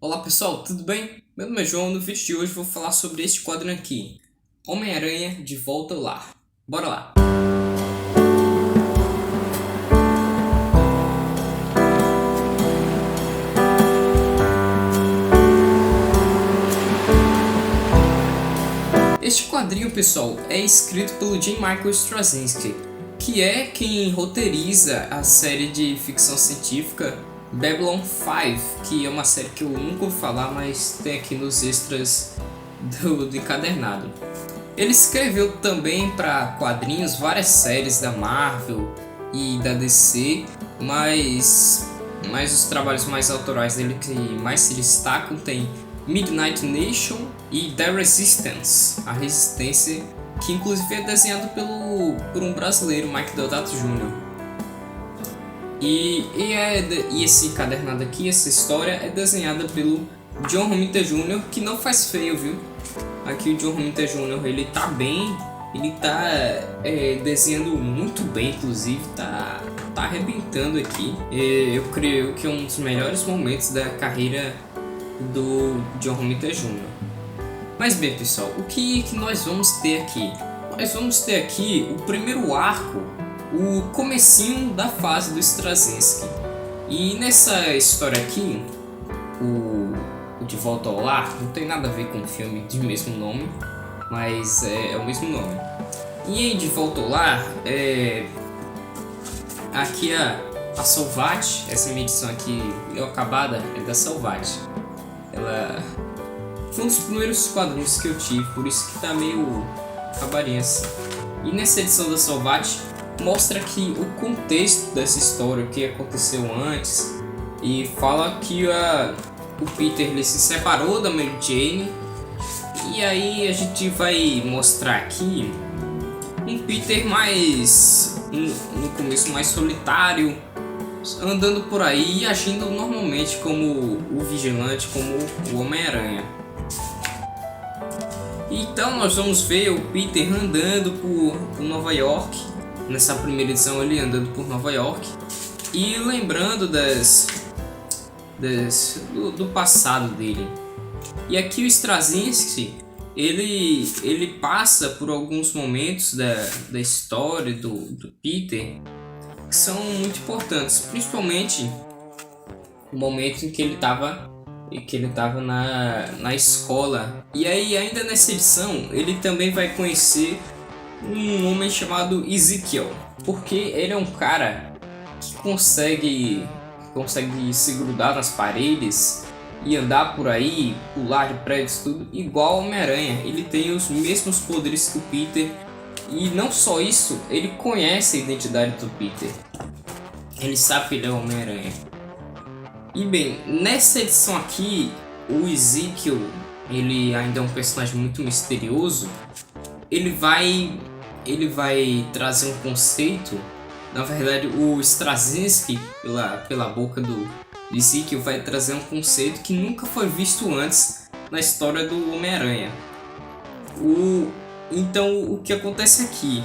Olá pessoal, tudo bem? Meu nome é João. No vídeo de hoje vou falar sobre este quadro aqui, Homem-Aranha de Volta ao Lar. Bora lá! Este quadrinho, pessoal, é escrito pelo J. Michael Straczynski, que é quem roteiriza a série de ficção científica Babylon 5, que é uma série que eu nunca ouvi falar, mas tem aqui nos extras do encadernado. Ele escreveu também para quadrinhos várias séries da Marvel e da DC, mas os trabalhos mais autorais dele que mais se destacam tem Midnight Nation e The Resistance, a Resistência, que inclusive é desenhado por um brasileiro, Mike Deodato Jr. E esse encadernado aqui, essa história, é desenhada pelo John Romita Jr., que não faz feio, viu? Aqui o John Romita Jr., ele tá bem, ele tá desenhando muito bem, inclusive, tá arrebentando aqui. Eu creio que é um dos melhores momentos da carreira do John Romita Jr. Mas bem, pessoal, o que nós vamos ter aqui? Nós vamos ter aqui o primeiro arco, o comecinho da fase do Straczynski. E nessa história aqui, o De Volta ao Lar não tem nada a ver com o filme de mesmo nome, mas é o mesmo nome. E em De Volta ao Lar, aqui a Salvat, essa minha edição aqui acabada é da Salvat. Ela foi um dos primeiros quadrinhos que eu tive, por isso que tá meio acabadinha assim. E nessa edição da Salvat mostra aqui o contexto dessa história, o que aconteceu antes, e fala que o Peter ele se separou da Mary Jane, e aí a gente vai mostrar aqui um Peter mais no começo mais solitário, andando por aí e agindo normalmente como o Vigilante, como o Homem-Aranha. Então nós vamos ver o Peter andando por Nova York. Nessa primeira edição ele andando por Nova York e lembrando do passado dele. E aqui o Straczynski ele passa por alguns momentos da história do Peter que são muito importantes, principalmente o momento em que ele estava na escola. E aí ainda nessa edição ele também vai conhecer um homem chamado Ezekiel, porque ele é um cara que consegue se grudar nas paredes e andar por aí, pular de prédios, tudo igual ao Homem-Aranha. Ele tem os mesmos poderes que o Peter, e não só isso, ele conhece a identidade do Peter. Ele sabe que ele é o Homem-Aranha. E bem, nessa edição aqui, o Ezekiel, ele ainda é um personagem muito misterioso. Ele vai trazer um conceito. Na verdade, o Straczynski, pela boca do Ezekiel, vai trazer um conceito que nunca foi visto antes na história do Homem-Aranha. Então, o que acontece aqui?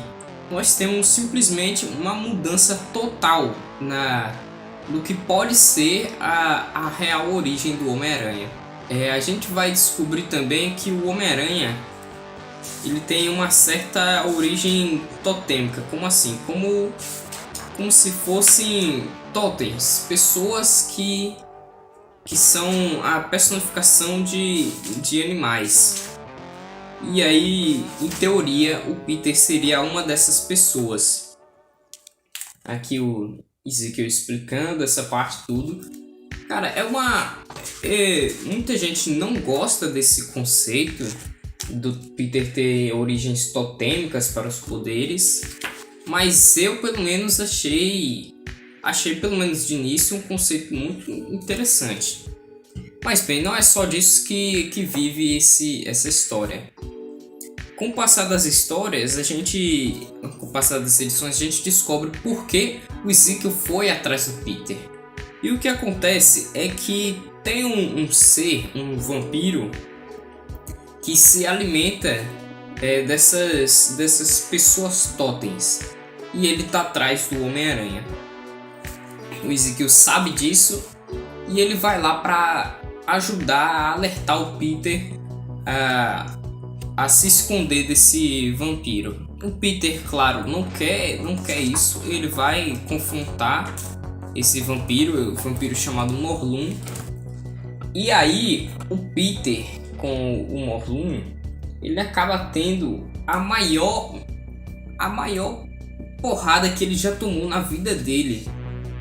Nós temos simplesmente uma mudança total no que pode ser a real origem do Homem-Aranha. A gente vai descobrir também que o Homem-Aranha ele tem uma certa origem totêmica. Como assim? Como se fossem totens, pessoas que são a personificação de animais. E aí, em teoria, o Peter seria uma dessas pessoas. Aqui o Ezekiel explicando essa parte tudo. Cara, muita gente não gosta desse conceito do Peter ter origens totêmicas para os poderes, mas eu pelo menos achei pelo menos de início um conceito muito interessante. Mas bem, não é só disso que vive essa história. Com o passar das histórias, com o passar das edições, a gente descobre por que o Ezekiel foi atrás do Peter. E o que acontece é que tem um ser, um vampiro, que se alimenta dessas pessoas totens. E ele tá atrás do Homem-Aranha. O Ezekiel sabe disso e ele vai lá ajudar a alertar o Peter a se esconder desse vampiro. O Peter, claro, não quer isso. Ele vai confrontar esse vampiro, o vampiro chamado Morlun. E aí, o Peter com o Morlun, ele acaba tendo a maior porrada que ele já tomou na vida dele.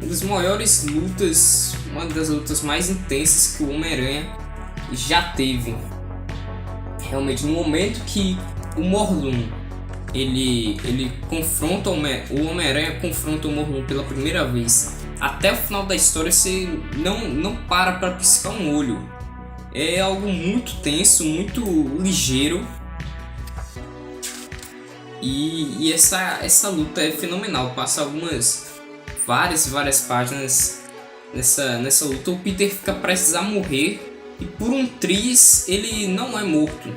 Uma das maiores lutas, uma das lutas mais intensas que o Homem-Aranha já teve. Realmente, no momento que o Morlun ele confronta o Homem-Aranha confronta o Morlun pela primeira vez, até o final da história você não para piscar um olho. É algo muito tenso, muito ligeiro. E essa luta é fenomenal. Passa várias páginas nessa luta. O Peter fica prestes a morrer e por um triz ele não é morto.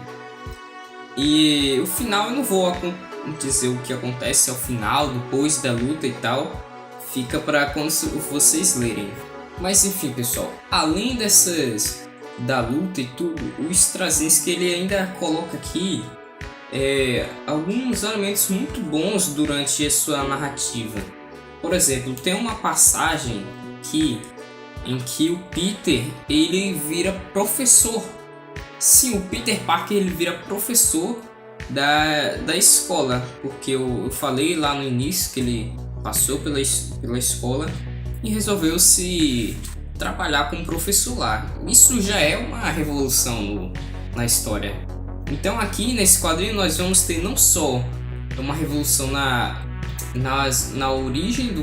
E o final eu não vou dizer o que acontece ao final, depois da luta e tal. Fica para quando vocês lerem. Mas enfim, pessoal, além da luta e tudo, o Straczynski ele ainda coloca aqui alguns elementos muito bons durante a sua narrativa. Por exemplo, tem uma passagem aqui em que o Peter ele vira professor. Sim, o Peter Parker ele vira professor da escola, porque eu falei lá no início que ele passou pela escola e resolveu se trabalhar como professor lá. Isso já é uma revolução na história. Então aqui nesse quadrinho nós vamos ter não só uma revolução na origem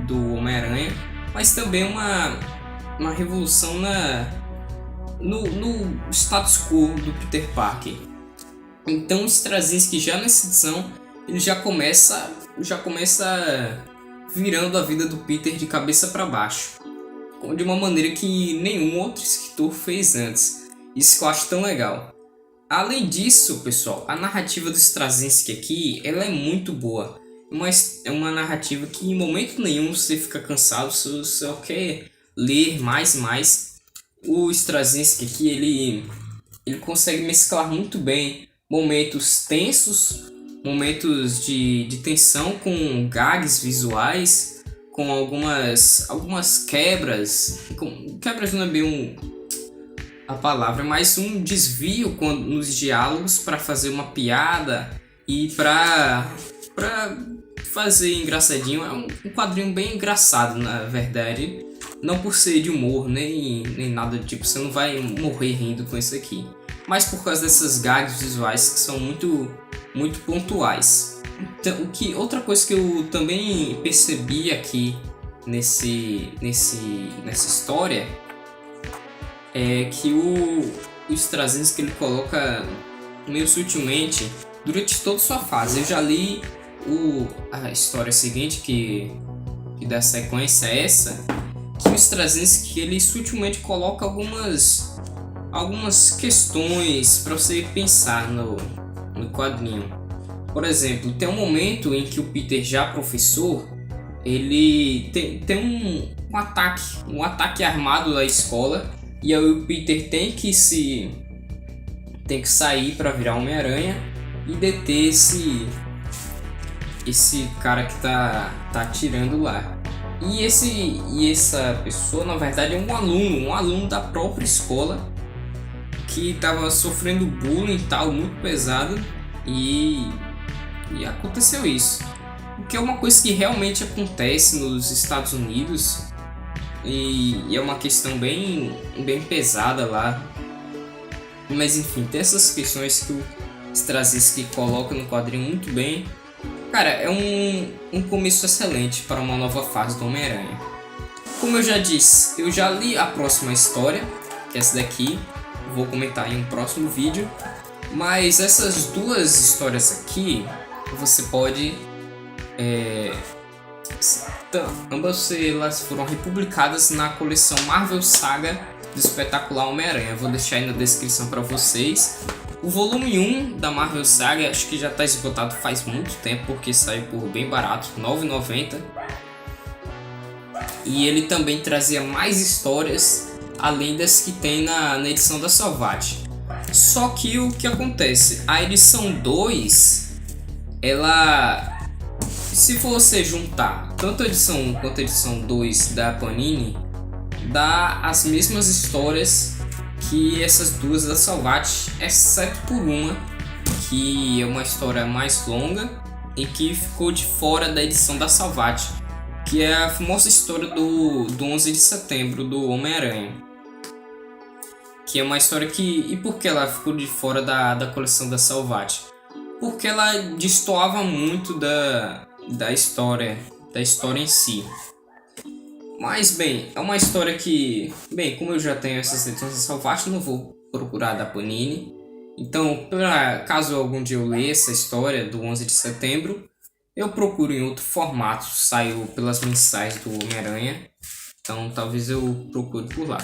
do Homem-Aranha, mas também uma revolução no status quo do Peter Parker. Então o Straczynski já nessa edição ele já começa virando a vida do Peter de cabeça para baixo, de uma maneira que nenhum outro escritor fez antes. Isso que eu acho tão legal. Além disso, pessoal, a narrativa do Straczynski aqui ela é muito boa. Mas é uma narrativa que em momento nenhum você fica cansado, você só quer ler mais e mais. O Straczynski aqui ele consegue mesclar muito bem momentos tensos, momentos de tensão com gags visuais, com algumas quebras. Quebras não é bem a palavra, mas um desvio nos diálogos para fazer uma piada e para fazer engraçadinho. É um quadrinho bem engraçado, na verdade. Não por ser de humor, nem nada do tipo. Você não vai morrer rindo com isso aqui. Mas por causa dessas gags visuais que são muito, muito pontuais. Então, outra coisa que eu também percebi aqui nessa história é que o Straczynski ele coloca meio sutilmente durante toda a sua fase. Eu já li a história seguinte que dá sequência a essa, que o Straczynski ele sutilmente coloca algumas questões para você pensar no quadrinho. Por exemplo, tem um momento em que o Peter, já professor, ele tem um ataque armado da escola, e aí o Peter tem que sair para virar Homem-Aranha e deter esse cara que tá atirando lá. E essa pessoa, na verdade, é um aluno da própria escola que estava sofrendo bullying e tal, muito pesado, e aconteceu isso. O que é uma coisa que realmente acontece nos Estados Unidos, e é uma questão bem pesada lá. Mas enfim, tem essas questões que o Straczynski coloca no quadrinho muito bem. Cara, é um começo excelente para uma nova fase do Homem-Aranha. Como eu já disse, eu já li a próxima história, que é essa daqui. Vou comentar em um próximo vídeo. Mas essas duas histórias aqui, você pode... ambas elas foram republicadas na coleção Marvel Saga do Espetacular Homem-Aranha. Eu vou deixar aí na descrição para vocês. O volume 1 da Marvel Saga acho que já está esgotado faz muito tempo, porque saiu por bem barato, R$ 9,90. E ele também trazia mais histórias além das que tem na edição da Salvat. Só que o que acontece? A edição 2, ela, se você juntar tanto a edição 1 quanto a edição 2 da Panini, dá as mesmas histórias que essas duas da Salvat, exceto por uma que é uma história mais longa e que ficou de fora da edição da Salvat, que é a famosa história do 11 de setembro do Homem-Aranha, que é uma história que... E por que ela ficou de fora da coleção da Salvat? Porque ela destoava muito da história em si. Mas bem, é uma história que... Bem, como eu já tenho essas edições da Salvat, não vou procurar da Panini. Então, caso algum dia eu leia essa história do 11 de setembro, eu procuro em outro formato, saiu pelas mensais do Homem-Aranha, então talvez eu procure por lá.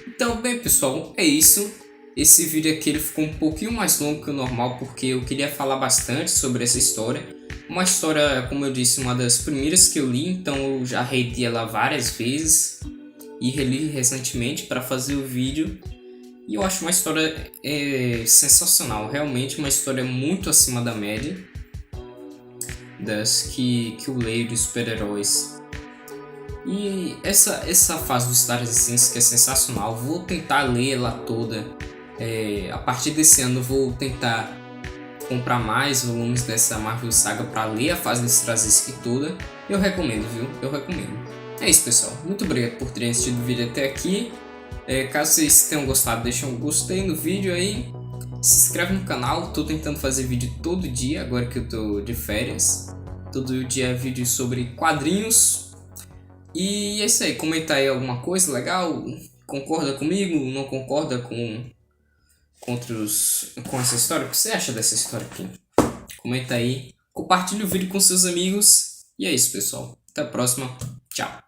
Então, bem pessoal, é isso. Esse vídeo aqui ele ficou um pouquinho mais longo que o normal, porque eu queria falar bastante sobre essa história. Uma história, como eu disse, uma das primeiras que eu li, então eu já reitei ela várias vezes e reli recentemente para fazer o vídeo. E eu acho uma história sensacional, realmente uma história muito acima da média das que eu leio de super-heróis. E essa fase do Stars Essence que é sensacional, vou tentar ler ela toda. A partir desse ano vou tentar comprar mais volumes dessa Marvel Saga para ler a fase do Stars Essence toda. Eu recomendo, viu? Eu recomendo. É isso, pessoal. Muito obrigado por terem assistido o vídeo até aqui. Caso vocês tenham gostado, deixem um gostei no vídeo aí. Se inscreve no canal, tô tentando fazer vídeo todo dia, agora que eu tô de férias. Todo dia vídeo sobre quadrinhos. E é isso aí, comenta aí alguma coisa legal. Concorda comigo? Não concorda com essa história? O que você acha dessa história aqui? Comenta aí, compartilha o vídeo com seus amigos. E é isso, pessoal. Até a próxima. Tchau.